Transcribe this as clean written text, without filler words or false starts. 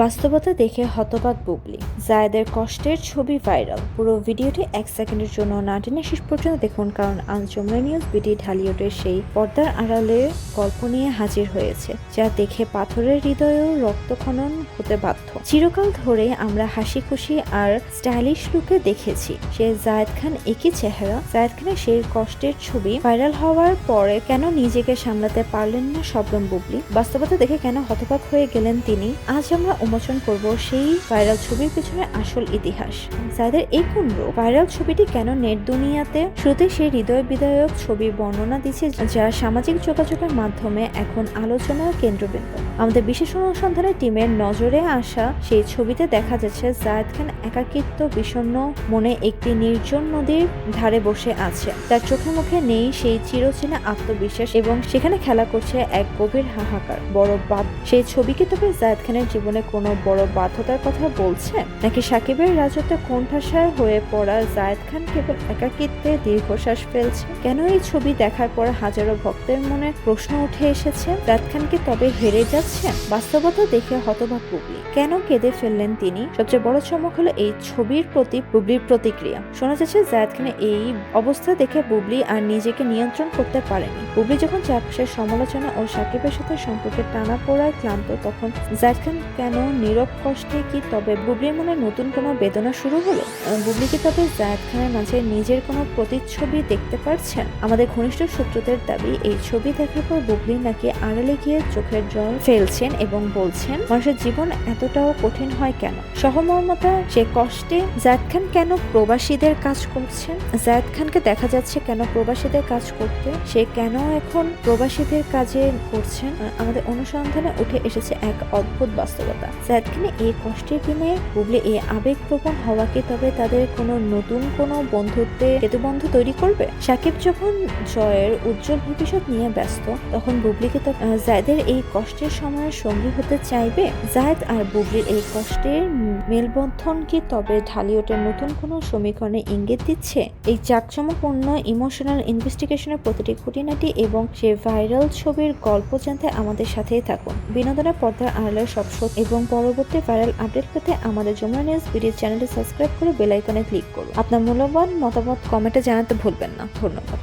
বাস্তবতা দেখে হতবাক বুবলি। জায়েদের কষ্টের ছবি ভাইরাল। পুরো ভিডিওটি 1 সেকেন্ডের জন্য না টেনে শেষ পর্যন্ত দেখুন, কারণ আজ যমুনা নিউজ বিডি ঢালিউডের সেই পর্দার আড়ালের গল্প নিয়ে হাজির হয়েছে, যা দেখে পাথরের হৃদয়েও রক্তক্ষরণ হতে বাধ্য। চিরকাল ধরে আমরা হাসি খুশি আর স্টাইলিশ লুকে দেখেছি সে জায়েদ খান একই চেহারা। জায়েদ খানের সেই কষ্টের ছবি ভাইরাল হওয়ার পরে কেন নিজেকে সামলাতে পারলেন না শবনম বুবলি? বাস্তবতা দেখে কেন হতবাক হয়ে গেলেন তিনি? আজ আমরা উন্মোচন করব সেই ভাইরাল ছবির পিছনে আসল ইতিহাস। জায়েদের এই কুণ্ড ভাইরাল ছবিটি কেন নেট দুনিয়াতে শুরুতে সেই হৃদয় বিদায়ক ছবি বর্ণনা দিচ্ছে, যা সামাজিক যোগাযোগের মাধ্যমে এখন আলোচনার কেন্দ্রবিন্দু। আমাদের বিশেষ অনুসন্ধানের টিমের নজরে আসা সেই ছবিতে দেখা যাচ্ছে জায়েদ খান একাকিত্ব বিষণ্ণ মনে একটি নির্জন নদীর ধারে বসে আছে। তার চোখে মুখে নেই সেই চিরচেনা আত্মবিশ্বাস এবং সেখানে খেলা করছে এক গভীর হাহাকার। সেই ছবি কি তবে জায়েদ খানের জীবনে কোনো বড় বাধ্যতার কথা বলছে, নাকি সাকিবের রাজত্বে কোণঠাসার হয়ে পড়া জায়েদ খান কেবল একাকিত্বে দীর্ঘশ্বাস ফেলছে? কেন এই ছবি দেখার পর হাজারো ভক্তের মনে প্রশ্ন উঠে এসেছে, জায়েদ খান কি তবে হেরে যাচ্ছে? বাস্তবতা দেখে হতবাক বুবলি। কেন কেঁদে ফেললেন তিনি? সবচেয়ে বড় চমক হলো এই ছবির প্রতি বুবলির প্রতিক্রিয়া। শোনা যাচ্ছে জায়েদ খানের এই অবস্থা দেখে বুবলি আর নিজেকে নিয়ন্ত্রণ করতে পারেনি। বুবলি যখন চারপাশের সমালোচনা ও সাকিবের সাথে সম্পর্কে টানা পড়ায় ক্লান্ত, তখন জায়েদ খান কেন নীরব কষ্টে কি তবে বুবলির মনে নতুন কোনো বেদনা শুরু হলো? বুবলি কি তবে জায়েদ খানের মাঝে নিজের কোনো প্রতিচ্ছবি দেখতে পারছেন? আমাদের ঘনিষ্ঠ সূত্রদের দাবি, এই ছবি দেখার পর বুবলি নাকি আড়ালে গিয়ে চোখের জল ফেলছেন এবং বলছেন, মানুষের জীবন এতটাও কঠিন হয় কেন? সহমর্মতা সে কষ্টে জায়েদ খান কেন প্রবাসীদের কাজ করছেন? জায়েদ খানকে দেখা যাচ্ছে কেন প্রবাসীদের কাজ করতে? সে কেন এখন প্রবাসীদের কাজে করছেন? আমাদের অনুসন্ধানে উঠে এসেছে এক অদ্ভুত বাস্তবতা। জায়েদ খানের এই কষ্টের দিনে বুবলি এই আবেগপ্রবণ হওয়া কি তবে তাদের কোনো নতুন কোনো বন্ধুত্বে সেতুবন্ধ তৈরি করবে? সাকিব যখন জয়ের উজ্জ্বল ভবিষ্যৎ নিয়ে ব্যস্ত, তখন বুবলি কি জায়েদের এই কষ্টের সময়ের সঙ্গী হতে চাইবে? জায়েদ আর বুবলির এই কষ্টের মেলবন্ধন কি তবে ঢালিউডের নতুন কোনো সমীকরণে ইঙ্গিত দিচ্ছে? এই জাঁকজমকপূর্ণ ইমোশনাল ইনভেস্টিগেশনের প্রতিটি খুঁটিনাটি এবং সে ভাইরাল ছবির গল্প জানতে আমাদের সাথেই থাকুন। বিনোদনের পর্দার আড়ালের সব সত্য এবং পরবর্তী ভাইরাল আপডেট পেতে আমাদের যমুনা নিউজ বিডি চ্যানেলটি সাবস্ক্রাইব করে বেল আইকনে ক্লিক করুন। আপনার মূল্যবান মতামত কমেন্টে জানাতে ভুলবেন না। ধন্যবাদ।